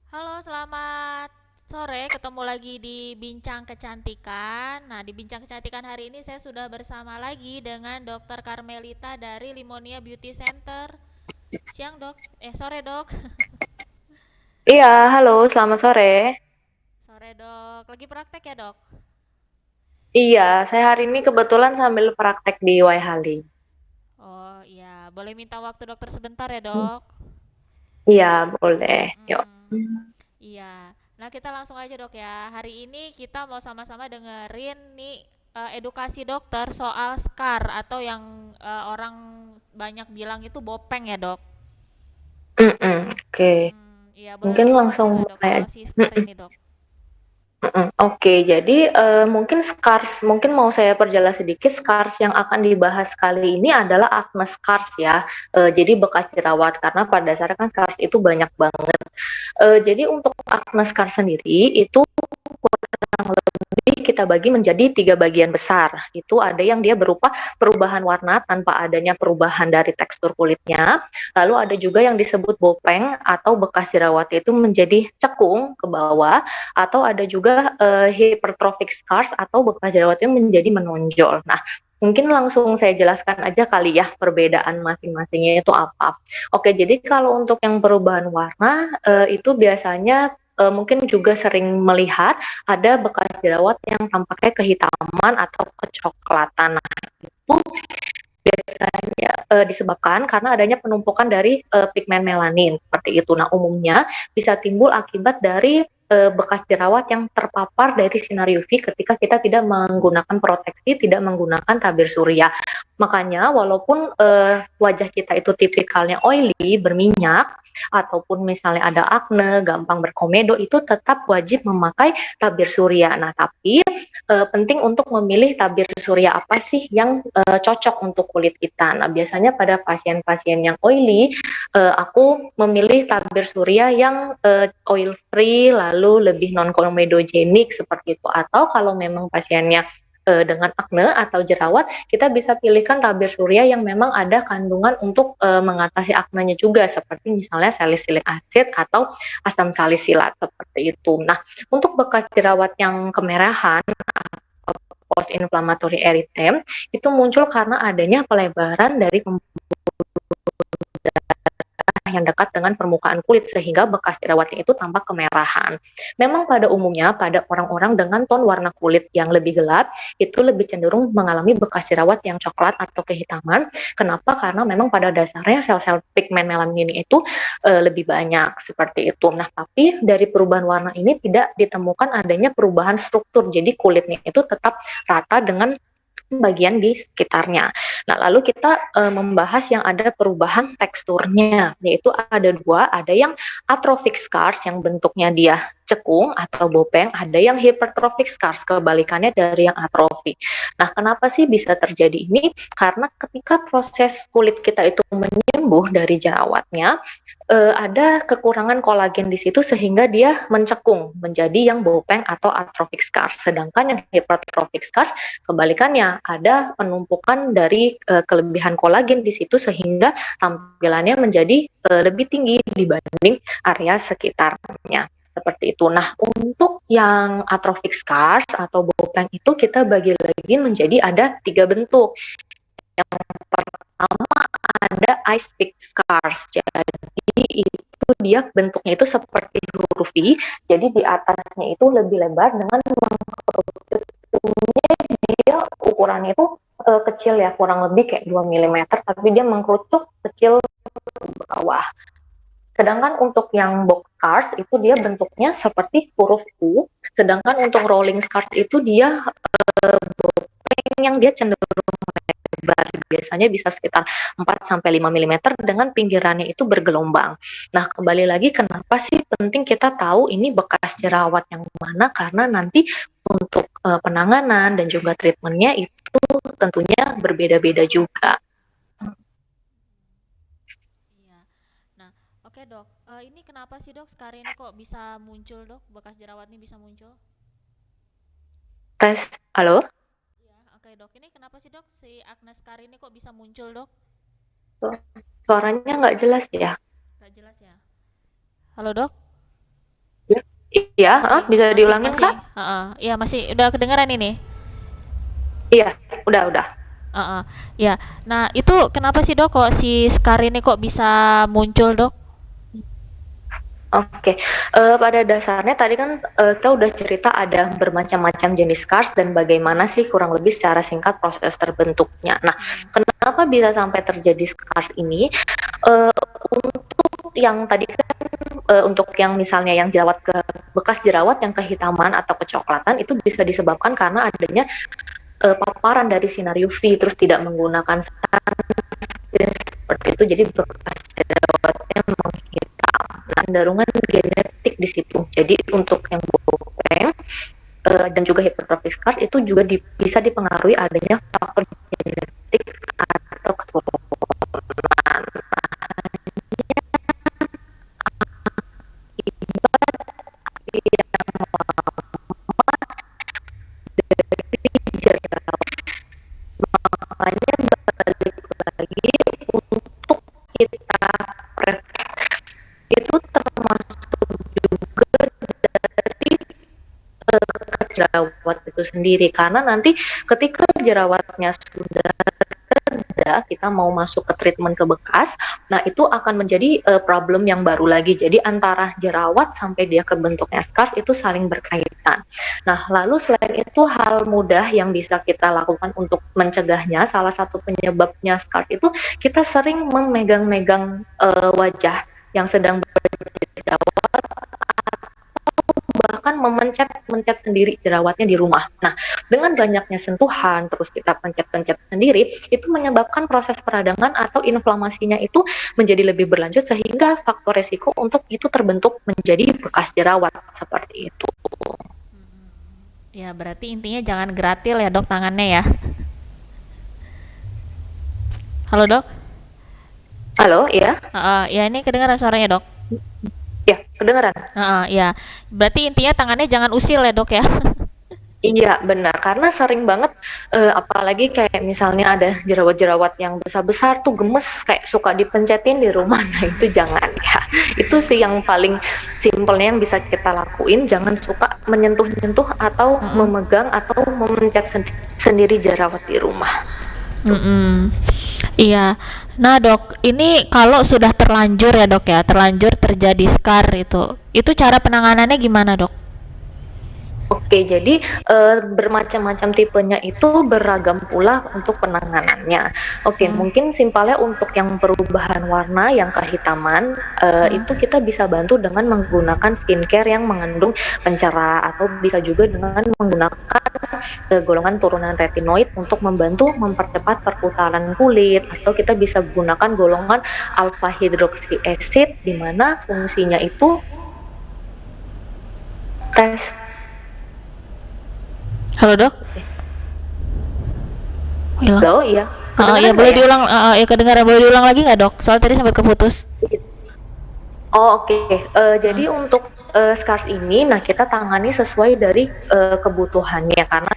Halo, selamat sore. Ketemu lagi di Bincang Kecantikan. Nah, di Bincang Kecantikan hari ini saya sudah bersama lagi dengan Dokter Carmelita dari Limonia Beauty Center. Siang, Dok. Sore, Dok. Iya, halo, selamat sore. Sore, Dok. Lagi praktek ya, Dok? Iya, saya hari ini kebetulan sambil praktek di Waihali. Oh, iya. Boleh minta waktu dokter sebentar ya, Hmm. Dok? Iya, boleh. Yuk. Mm-mm. Iya. Nah, kita langsung aja, Dok ya. Hari ini kita mau sama-sama dengerin nih edukasi dokter soal scar atau yang orang banyak bilang itu bopeng ya, Dok. Oke. Iya, boleh Mungkin langsung aja langsung nggak, Dok, mulai soal aja. si scar ini, Dok? Oke, jadi mungkin scars, mungkin mau saya perjelas sedikit, scars yang akan dibahas kali ini adalah acne scars ya. Jadi bekas jerawat, karena pada dasarnya kan scars itu banyak banget. Jadi untuk acne scars sendiri itu kurang lebih kita bagi menjadi tiga bagian besar. Itu ada yang dia berupa perubahan warna tanpa adanya perubahan dari tekstur kulitnya. Lalu ada juga yang disebut bopeng atau bekas jerawat itu menjadi cekung ke bawah. Atau ada juga hypertrophic scars atau bekas jerawatnya menjadi menonjol. Nah, mungkin langsung saya jelaskan aja kali ya perbedaan masing-masingnya itu apa. Oke, jadi kalau untuk yang perubahan warna itu biasanya mungkin juga sering melihat ada bekas jerawat yang tampaknya kehitaman atau kecoklatan. Nah, itu biasanya disebabkan karena adanya penumpukan dari pigmen melanin seperti itu. Nah, umumnya bisa timbul akibat dari bekas jerawat yang terpapar dari sinar UV ketika kita tidak menggunakan proteksi, tidak menggunakan tabir surya. Makanya walaupun wajah kita itu tipikalnya oily, berminyak, ataupun misalnya ada akne, gampang berkomedo, itu tetap wajib memakai tabir surya. Nah, tapi penting untuk memilih tabir surya apa sih yang cocok untuk kulit kita. Nah, biasanya pada pasien-pasien yang oily, aku memilih tabir surya yang oil free, lalu lebih non komedogenik seperti itu. Atau kalau memang pasiennya dengan akne atau jerawat, kita bisa pilihkan tabir surya yang memang ada kandungan untuk mengatasi aknenya juga, seperti misalnya salicylic acid atau asam salisilat seperti itu. Nah, untuk bekas jerawat yang kemerahan post inflammatory erythema itu muncul karena adanya pelebaran dari yang dekat dengan permukaan kulit sehingga bekas jerawatnya itu tampak kemerahan. Memang pada umumnya pada orang-orang dengan ton warna kulit yang lebih gelap itu lebih cenderung mengalami bekas jerawat yang coklat atau kehitaman. Kenapa? Karena memang pada dasarnya sel-sel pigmen melanin itu lebih banyak seperti itu. Nah, tapi dari perubahan warna ini tidak ditemukan adanya perubahan struktur. Jadi kulitnya itu tetap rata dengan bagian di sekitarnya. Nah, lalu kita membahas yang ada perubahan teksturnya, yaitu ada dua, ada yang atrophic scars yang bentuknya dia cekung atau bopeng, ada yang hypertrophic scars, kebalikannya dari yang atrofi. Nah, kenapa sih bisa terjadi ini? Karena ketika proses kulit kita itu menyembuh dari jerawatnya, ada kekurangan kolagen di situ sehingga dia mencekung menjadi yang bopeng atau atrophic scars. Sedangkan yang hypertrophic scars kebalikannya ada penumpukan dari kelebihan kolagen di situ sehingga tampilannya menjadi lebih tinggi dibanding area sekitarnya. Seperti itu. Nah, untuk yang atrophic scars atau bopeng itu kita bagi lagi menjadi ada tiga bentuk. Yang pertama ada ice pick scars. Jadi itu dia bentuknya itu seperti huruf I. Jadi di atasnya itu lebih lebar dengan mengkerucutnya, dia ukurannya itu kecil ya, kurang lebih kayak 2 milimeter, tapi dia mengkerucut kecil ke bawah. Sedangkan untuk yang box scars itu dia bentuknya seperti huruf U, sedangkan untuk rolling scars itu dia yang dia cenderung lebar, biasanya bisa sekitar 4 sampai 5 milimeter dengan pinggirannya itu bergelombang. Nah, kembali lagi kenapa sih penting kita tahu ini bekas jerawat yang mana, karena nanti untuk penanganan dan juga treatmentnya itu tentunya berbeda-beda juga. Iya. Nah, oke, Dok. Ini kenapa sih, Dok, scar ini kok bisa muncul, Dok? Bekas jerawat ini bisa muncul? Tes, halo? Iya, oke, Dok. Ini kenapa sih, Dok, si acne scar ini kok bisa muncul, Dok? Suaranya nggak jelas ya? Gak jelas ya. Halo, Dok. Iya, Masih, bisa masih, diulangin masih. Kak? Heeh. Ya, masih. Udah kedengaran ini. Iya, udah. Heeh. Ya. Nah, itu kenapa sih dok kok si Scar ini kok bisa muncul dok? Oke, pada dasarnya tadi kan kita udah cerita ada bermacam-macam jenis scars dan bagaimana sih kurang lebih secara singkat proses terbentuknya. Nah, Hmm. kenapa bisa sampai terjadi scars ini? Uh, untuk yang tadi kan untuk yang misalnya yang jerawat ke bekas jerawat yang kehitaman atau kecoklatan itu bisa disebabkan karena adanya paparan dari sinar UV terus tidak menggunakan sunscreen seperti itu jadi bekas jerawatnya menghitam. Nah, cenderungan genetik di situ. Jadi untuk yang bopeng dan juga hypertrophic scars itu juga bisa dipengaruhi adanya faktor genetik atau keturunan. Makanya balik lagi untuk kita itu termasuk juga dari jerawat itu sendiri karena nanti ketika jerawatnya sudah ada kita mau masuk ke treatment ke bekas, nah itu akan menjadi problem yang baru lagi. Jadi antara jerawat sampai dia ke bentuknya scars itu saling berkaitan. Nah, lalu selain itu hal mudah yang bisa kita lakukan untuk mencegahnya, salah satu penyebabnya scars itu kita sering memegang-megang wajah yang sedang berjerawat bahkan memencet sendiri jerawatnya di rumah. Nah, dengan banyaknya sentuhan, terus kita pencet-pencet sendiri, itu menyebabkan proses peradangan atau inflamasinya itu menjadi lebih berlanjut sehingga faktor resiko untuk itu terbentuk menjadi bekas jerawat seperti itu. Ya, berarti intinya jangan gratil ya dok tangannya ya. Halo dok? Halo, ya? Ya ini kedengaran suaranya dok. Ya, kedengaran? Ya, berarti intinya tangannya jangan usil ya dok ya. Iya, benar. Karena sering banget, apalagi kayak misalnya ada jerawat-jerawat yang besar-besar tuh gemes, kayak suka dipencetin di rumah. Nah, itu jangan ya. Itu sih yang paling simpelnya yang bisa kita lakuin. Jangan suka menyentuh-nyentuh atau Mm-mm. memegang atau memencet sendiri jerawat di rumah. Mm-mm. Iya. Nah dok, ini kalau sudah terlanjur ya dok ya, terlanjur terjadi scar itu cara penanganannya gimana dok? Oke, jadi bermacam-macam tipenya itu beragam pula untuk penanganannya. Oke, Hmm. mungkin simpelnya untuk yang perubahan warna, yang kehitaman, Hmm. itu kita bisa bantu dengan menggunakan skincare yang mengandung pencerah atau bisa juga dengan menggunakan golongan turunan retinoid untuk membantu mempercepat perputaran kulit atau kita bisa gunakan golongan alpha hydroxy acid di mana fungsinya itu tes. Halo dok? Hilang. Halo, iya. Ya Kedengaran nggak boleh ya? diulang, ya kedengaran, boleh diulang lagi nggak dok? Soal tadi sempat keputus. Oh, oke. Hmm. Jadi untuk scars ini, nah kita tangani sesuai dari kebutuhannya karena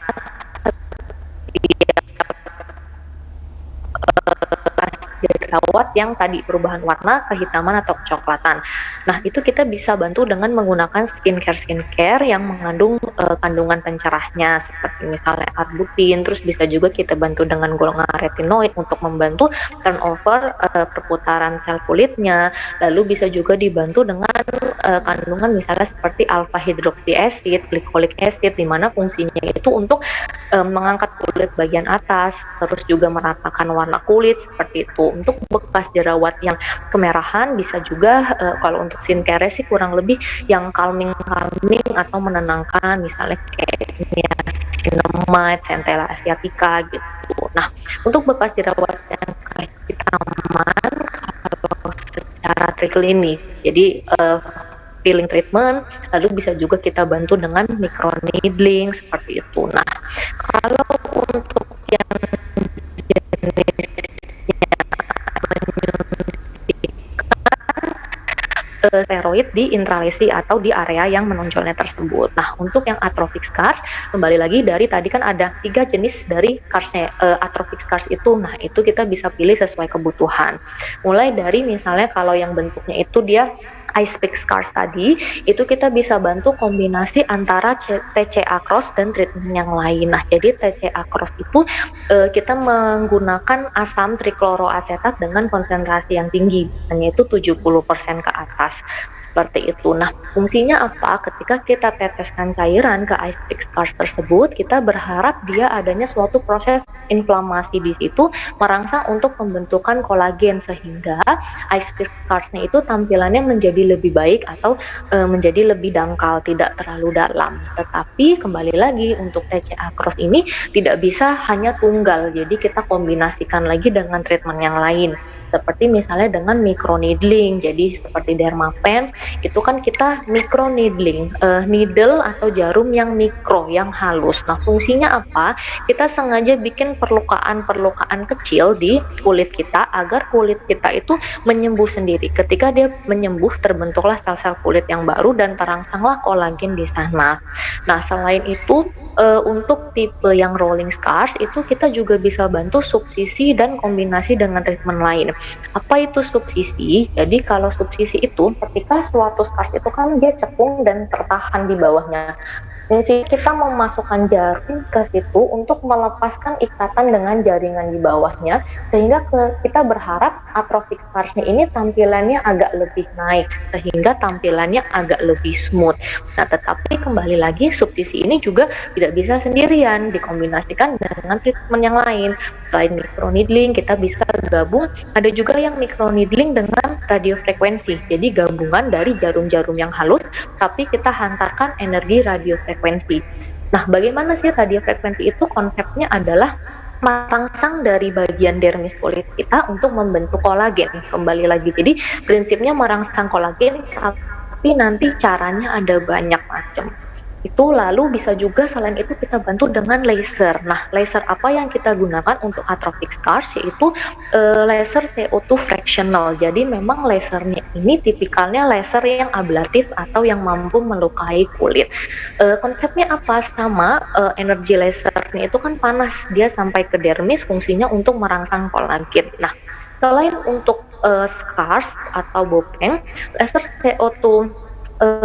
jerawat yang tadi perubahan warna, kehitaman atau kecoklatan. Nah, itu kita bisa bantu dengan menggunakan skincare yang mengandung kandungan pencerahnya seperti misalnya arbutin, terus bisa juga kita bantu dengan golongan retinoid untuk membantu turnover perputaran sel kulitnya. Lalu bisa juga dibantu dengan kandungan misalnya seperti alpha hydroxy acid, glycolic acid di mana fungsinya itu untuk mengangkat kulit bagian atas, terus juga meratakan warna kulit seperti itu. Untuk bekas jerawat yang kemerahan bisa juga kalau untuk skincare sih kurang lebih yang calming atau menenangkan misalnya kayak niacinamide, centella asiatica gitu. Nah, untuk bekas jerawat yang kehitaman kalau secara triklinik, jadi peeling treatment, lalu bisa juga kita bantu dengan microneedling seperti itu. Nah, kalau untuk yang jenis steroid di intralesi atau di area yang menonjolnya tersebut. Nah, untuk yang atrophic scars, kembali lagi dari tadi kan ada 3 jenis dari atrophic scars itu. Nah, itu kita bisa pilih sesuai kebutuhan. Mulai dari misalnya kalau yang bentuknya itu dia ice pick scars tadi, itu kita bisa bantu kombinasi antara TCA cross dan treatment yang lain. Nah, jadi TCA cross itu kita menggunakan asam trikloroasetat dengan konsentrasi yang tinggi, hanya itu 70% ke atas. Seperti itu. Nah, fungsinya apa? Ketika kita teteskan cairan ke ice pick scars tersebut, kita berharap dia adanya suatu proses inflamasi di situ merangsang untuk pembentukan kolagen sehingga ice pick scarsnya itu tampilannya menjadi lebih baik atau menjadi lebih dangkal, tidak terlalu dalam. Tetapi kembali lagi untuk TCA cross ini tidak bisa hanya tunggal, jadi kita kombinasikan lagi dengan treatment yang lain. Seperti misalnya dengan microneedling, jadi seperti Dermapen itu kan kita microneedling, needle atau jarum yang mikro, yang halus. Nah, fungsinya apa? Kita sengaja bikin perlukaan kecil di kulit kita agar kulit kita itu menyembuh sendiri. Ketika dia menyembuh, terbentuklah sel-sel kulit yang baru dan terangsanglah kolagen di sana. Nah, selain itu untuk tipe yang rolling scars itu kita juga bisa bantu subsisi dan kombinasi dengan treatment lain. Apa itu subsisi? Jadi kalau subsisi itu ketika suatu scars itu kan dia cekung dan tertahan di bawahnya. Fungsi kita memasukkan jarum ke situ untuk melepaskan ikatan dengan jaringan di bawahnya, sehingga kita berharap atrophic scarsnya ini tampilannya agak lebih naik, sehingga tampilannya agak lebih smooth. Nah, tetapi kembali lagi subsisi ini juga tidak bisa sendirian, dikombinasikan dengan treatment yang lain. Selain microneedling, kita bisa gabung, ada juga yang microneedling dengan radiofrekuensi, jadi gabungan dari jarum-jarum yang halus, tapi kita hantarkan energi radiofrekuensi. Nah, bagaimana sih radiofrekuensi itu? Konsepnya adalah merangsang dari bagian dermis kulit kita untuk membentuk kolagen. Kembali lagi, jadi prinsipnya merangsang kolagen, tapi nanti caranya ada banyak macam. Itu lalu bisa juga selain itu kita bantu dengan laser. Nah, laser apa yang kita gunakan untuk atrophic scars yaitu laser CO2 fractional. Jadi memang lasernya ini tipikalnya laser yang ablatif atau yang mampu melukai kulit. Konsepnya apa? Sama, energi lasernya itu kan panas, dia sampai ke dermis, fungsinya untuk merangsang kolagen. Nah, selain untuk scars atau bopeng, laser CO2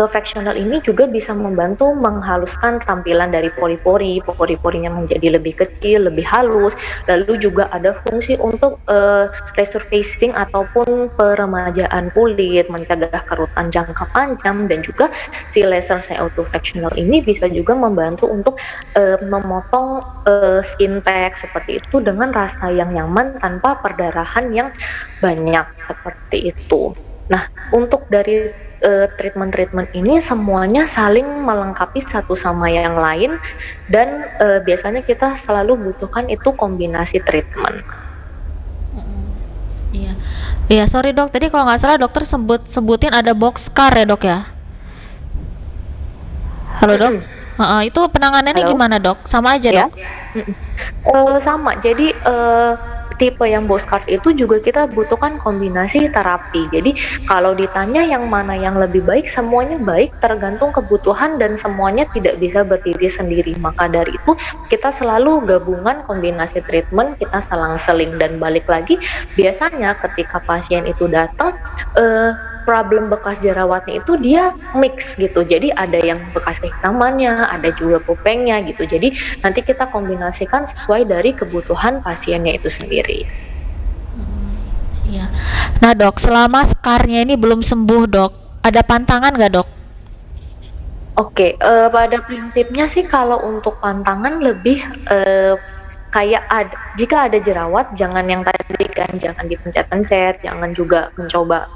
fractional ini juga bisa membantu menghaluskan tampilan dari pori-porinya menjadi lebih kecil, lebih halus. Lalu juga ada fungsi untuk resurfacing ataupun peremajaan kulit, mencegah kerutan jangka panjang, dan juga si laser CO2 fractional ini bisa juga membantu untuk memotong skin tag seperti itu dengan rasa yang nyaman tanpa perdarahan yang banyak seperti itu. Nah, untuk dari treatment-treatment ini semuanya saling melengkapi satu sama yang lain, dan biasanya kita selalu butuhkan itu kombinasi treatment. Iya, iya, sorry dok, tadi kalau nggak salah dokter sebutin ada box scar ya dok ya? Halo dok? Itu penanganannya gimana dok? Sama aja Ya. dok? Sama, jadi tipe yang box scars itu juga kita butuhkan kombinasi terapi. Jadi kalau ditanya yang mana yang lebih baik, semuanya baik, tergantung kebutuhan dan semuanya tidak bisa berdiri sendiri. Maka dari itu kita selalu gabungan kombinasi treatment, kita selang-seling. Dan balik lagi, biasanya ketika pasien itu datang, problem bekas jerawatnya itu dia mix gitu, jadi ada yang bekas kehitamannya, ada juga bopengnya gitu. Jadi nanti kita kombinasikan sesuai dari kebutuhan pasiennya itu sendiri. Iya. Nah dok, selama skarnya ini belum sembuh dok, ada pantangan nggak dok? Oke, pada prinsipnya sih kalau untuk pantangan lebih kayak jika ada jerawat, jangan yang tadi kan, jangan dipencet-pencet, jangan juga mencoba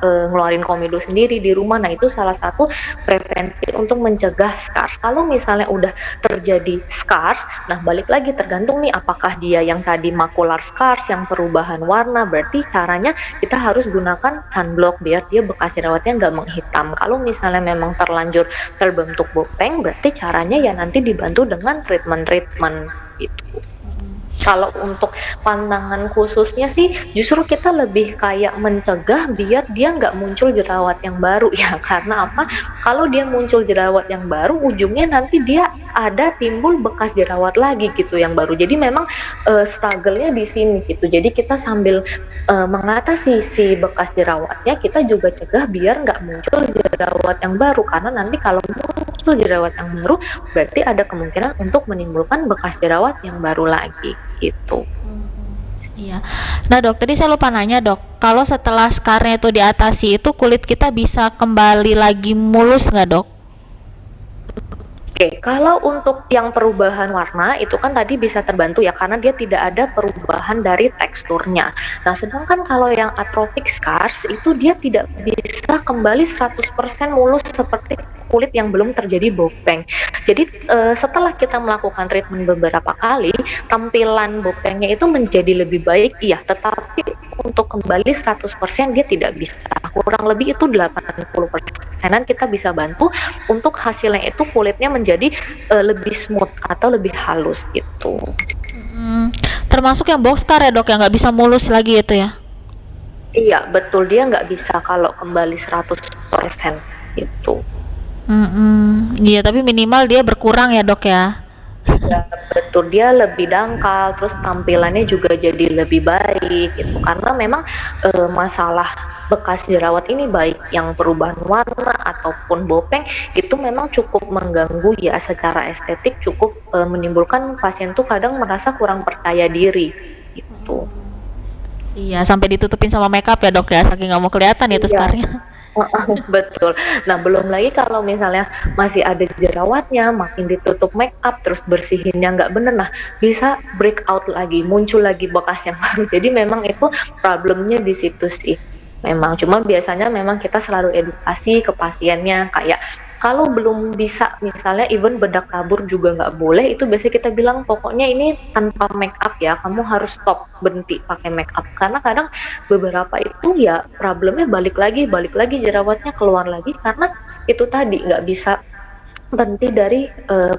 ngeluarin komedo sendiri di rumah. Nah, itu salah satu prevensi untuk mencegah scars. Kalau misalnya udah terjadi scars, nah balik lagi tergantung nih apakah dia yang tadi macular scars yang perubahan warna, berarti caranya kita harus gunakan sunblock biar dia bekas jerawatnya nggak menghitam. Kalau misalnya memang terlanjur terbentuk bopeng, berarti caranya ya nanti dibantu dengan treatment gitu. Kalau untuk pandangan khususnya sih justru kita lebih kayak mencegah biar dia nggak muncul jerawat yang baru ya. Karena apa? Kalau dia muncul jerawat yang baru, ujungnya nanti dia ada timbul bekas jerawat lagi gitu yang baru. Jadi memang struggle-nya di sini gitu. Jadi kita sambil mengatasi si bekas jerawatnya, kita juga cegah biar nggak muncul jerawat yang baru, karena nanti kalau muncul jerawat yang baru berarti ada kemungkinan untuk menimbulkan bekas jerawat yang baru lagi gitu. Iya. Nah dok, tadi saya lupa nanya dok, kalau setelah skarnya itu diatasi itu kulit kita bisa kembali lagi mulus nggak dok? Oke, kalau untuk yang perubahan warna itu kan tadi bisa terbantu ya karena dia tidak ada perubahan dari teksturnya. Nah, sedangkan kalau yang atrophic scars itu dia tidak bisa kembali 100% mulus seperti kulit yang belum terjadi bopeng. Jadi setelah kita melakukan treatment beberapa kali, tampilan bopengnya itu menjadi lebih baik, iya, tetapi untuk kembali 100% dia tidak bisa. Kurang lebih itu 80%-an kita bisa bantu untuk hasilnya itu kulitnya menjadi lebih smooth atau lebih halus gitu. Termasuk yang box scar ya dok, yang nggak bisa mulus lagi itu ya? Iya, betul, dia nggak bisa kalau kembali 100% gitu. Iya, tapi minimal dia berkurang ya dok ya? Ya, betul, dia lebih dangkal, terus tampilannya juga jadi lebih baik gitu. Karena memang masalah bekas jerawat ini baik yang perubahan warna ataupun bopeng itu memang cukup mengganggu ya secara estetik, cukup menimbulkan pasien tuh kadang merasa kurang percaya diri gitu. Iya, sampai ditutupin sama makeup ya dok ya, saking nggak mau kelihatan itu Iya. scarnya. Betul. Nah, belum lagi kalau misalnya masih ada jerawatnya, makin ditutup make up, terus bersihinnya nggak bener, nah bisa break out lagi, muncul lagi bekas yang baru. Jadi memang itu problemnya di situ sih. Memang, cuma biasanya memang kita selalu edukasi ke pasiennya, kayak kalau belum bisa misalnya even bedak tabur juga nggak boleh, itu biasanya kita bilang pokoknya ini tanpa make up ya, kamu harus stop, berhenti pakai make up, karena kadang beberapa itu ya problemnya balik lagi jerawatnya keluar lagi karena itu tadi nggak bisa berhenti dari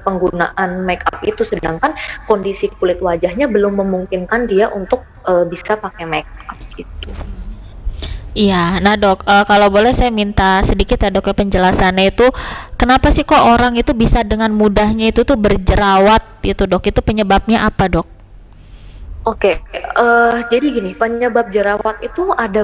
penggunaan make up itu, sedangkan kondisi kulit wajahnya belum memungkinkan dia untuk bisa pakai make up gitu. Iya, nah dok, kalau boleh saya minta sedikit ya dok ya penjelasannya itu, kenapa sih kok orang itu bisa dengan mudahnya itu tuh berjerawat itu dok? Itu penyebabnya apa dok? Oke, jadi gini, penyebab jerawat itu ada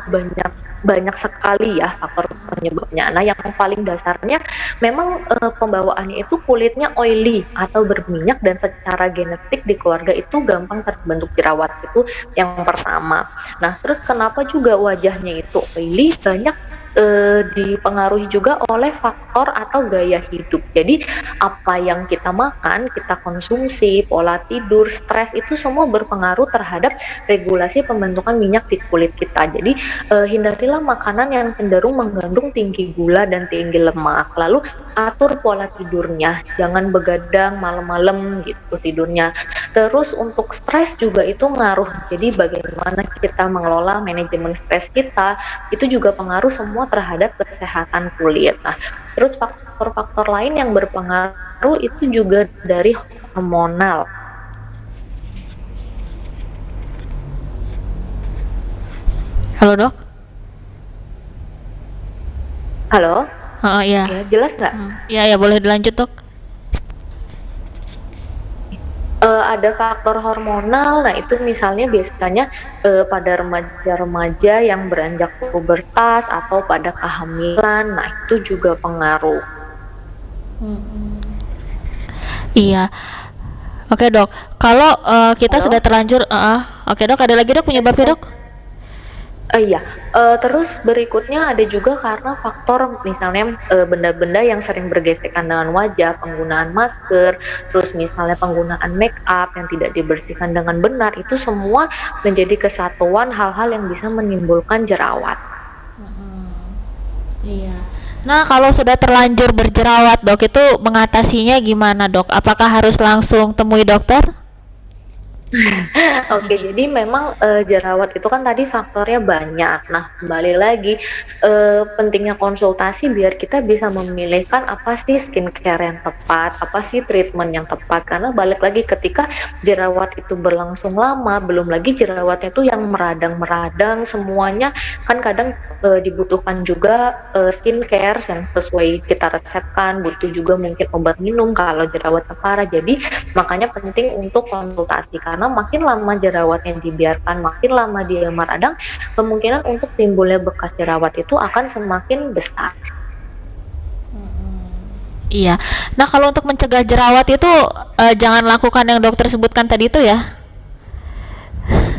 banyak sekali ya faktor penyebabnya. Nah, yang paling dasarnya memang pembawaannya itu kulitnya oily atau berminyak dan secara genetik di keluarga itu gampang terbentuk jerawat, itu yang pertama. Nah, terus kenapa juga wajahnya itu oily? Banyak dipengaruhi juga oleh faktor atau gaya hidup. Jadi apa yang kita makan, kita konsumsi, pola tidur, stres itu semua berpengaruh terhadap regulasi pembentukan minyak di kulit kita. Jadi hindarilah makanan yang cenderung mengandung tinggi gula dan tinggi lemak. Lalu atur pola tidurnya, jangan begadang malam-malam gitu tidurnya. Terus untuk stres juga itu ngaruh. Jadi bagaimana kita mengelola manajemen stres kita itu juga pengaruh semua terhadap kesehatan kulit. Nah, terus faktor-faktor lain yang berpengaruh itu juga dari hormonal. Halo dok? Halo? Iya. Ya, jelas nggak? Iya ya, boleh dilanjut dok. Ada faktor hormonal, nah itu misalnya biasanya pada remaja-remaja yang beranjak pubertas atau pada kehamilan, nah itu juga pengaruh. Iya. Oke dok, kalau kita Halo? sudah terlanjur, oke dok, ada lagi dok penyebabnya dok? Iya, terus berikutnya ada juga karena faktor misalnya benda-benda yang sering bergesekan dengan wajah, penggunaan masker, terus misalnya penggunaan make up yang tidak dibersihkan dengan benar, itu semua menjadi kesatuan hal-hal yang bisa menimbulkan jerawat. Iya. Nah, kalau sudah terlanjur berjerawat, dok, itu mengatasinya gimana, dok? Apakah harus langsung temui dokter? Oke, jadi memang, jerawat itu kan tadi faktornya banyak. Nah, kembali lagi, pentingnya konsultasi biar kita bisa memilihkan apa sih skincare yang tepat, apa sih treatment yang tepat. Karena balik lagi ketika jerawat itu berlangsung lama, belum lagi jerawatnya itu yang meradang-meradang semuanya, kan kadang, dibutuhkan juga, skincare yang sesuai kita resepkan, butuh juga mungkin obat minum kalau jerawatnya parah. Jadi makanya penting untuk konsultasi karena makin lama jerawatnya dibiarkan, makin lama dia meradang, kemungkinan untuk timbulnya bekas jerawat itu akan semakin besar. Iya. Nah, kalau untuk mencegah jerawat itu jangan lakukan yang dokter sebutkan tadi itu ya.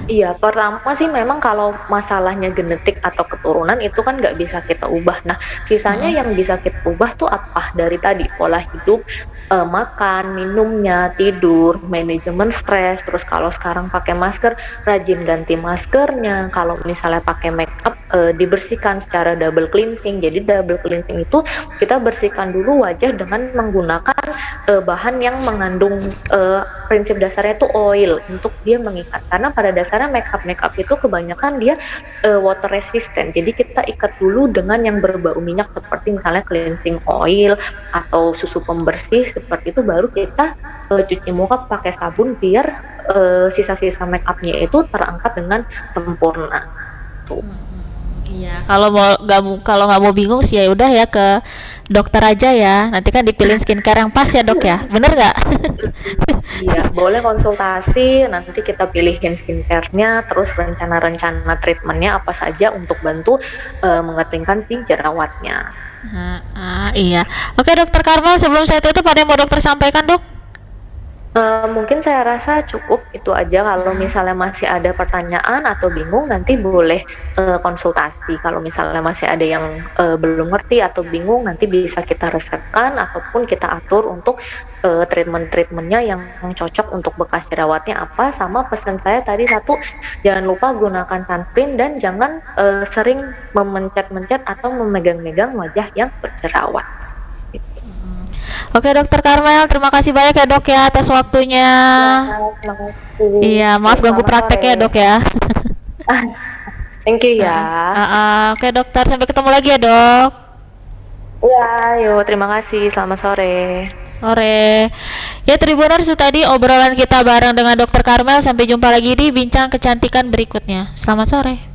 Iya, pertama sih memang kalau masalahnya genetik atau keturunan itu kan nggak bisa kita ubah. Nah, sisanya Mm-mm. yang bisa kita ubah tuh apa? Dari tadi pola hidup, makan, minumnya, tidur, manajemen stres. Terus kalau sekarang pakai masker, rajin ganti maskernya. Kalau misalnya pakai make up, dibersihkan secara double cleansing. Jadi double cleansing itu kita bersihkan dulu wajah dengan menggunakan bahan yang mengandung prinsip dasarnya itu oil untuk dia mengikat karena pada dasarnya makeup itu kebanyakan dia water resistant jadi kita ikat dulu dengan yang berbau minyak seperti misalnya cleansing oil atau susu pembersih seperti itu baru kita cuci muka pakai sabun biar sisa-sisa makeupnya itu terangkat dengan sempurna tuh. Iya, kalau nggak mau bingung sih ya udah ya ke dokter aja ya. Nanti kan dipilih skincare yang pas ya dok ya, bener nggak? Iya, boleh konsultasi, nanti kita pilihin skincare-nya, terus rencana-rencana treatmentnya apa saja untuk bantu mengeringkan si jerawatnya. Iya. Oke dokter Karmel, sebelum saya tutup ada yang mau dokter sampaikan dok? Mungkin saya rasa cukup itu aja. Kalau misalnya masih ada pertanyaan atau bingung, nanti boleh konsultasi. Kalau misalnya masih ada yang belum ngerti atau bingung, nanti bisa kita resepkan ataupun kita atur untuk treatment-treatmentnya yang cocok untuk bekas jerawatnya apa. Sama pesan saya tadi satu, jangan lupa gunakan sunscreen dan jangan sering memencet-mencet atau memegang-megang wajah yang berjerawat. Oke dokter Karmel, terima kasih banyak ya dok ya atas waktunya. Ya, terima kasih. Iya, maaf ganggu Selamat prakteknya sore. ya dok ya. Thank you ya. Oke dokter, sampai ketemu lagi ya dok. Iya, yuk terima kasih. Selamat sore. Sore. Ya Tribuners, itu tadi obrolan kita bareng dengan dokter Karmel. Sampai jumpa lagi di bincang kecantikan berikutnya. Selamat sore.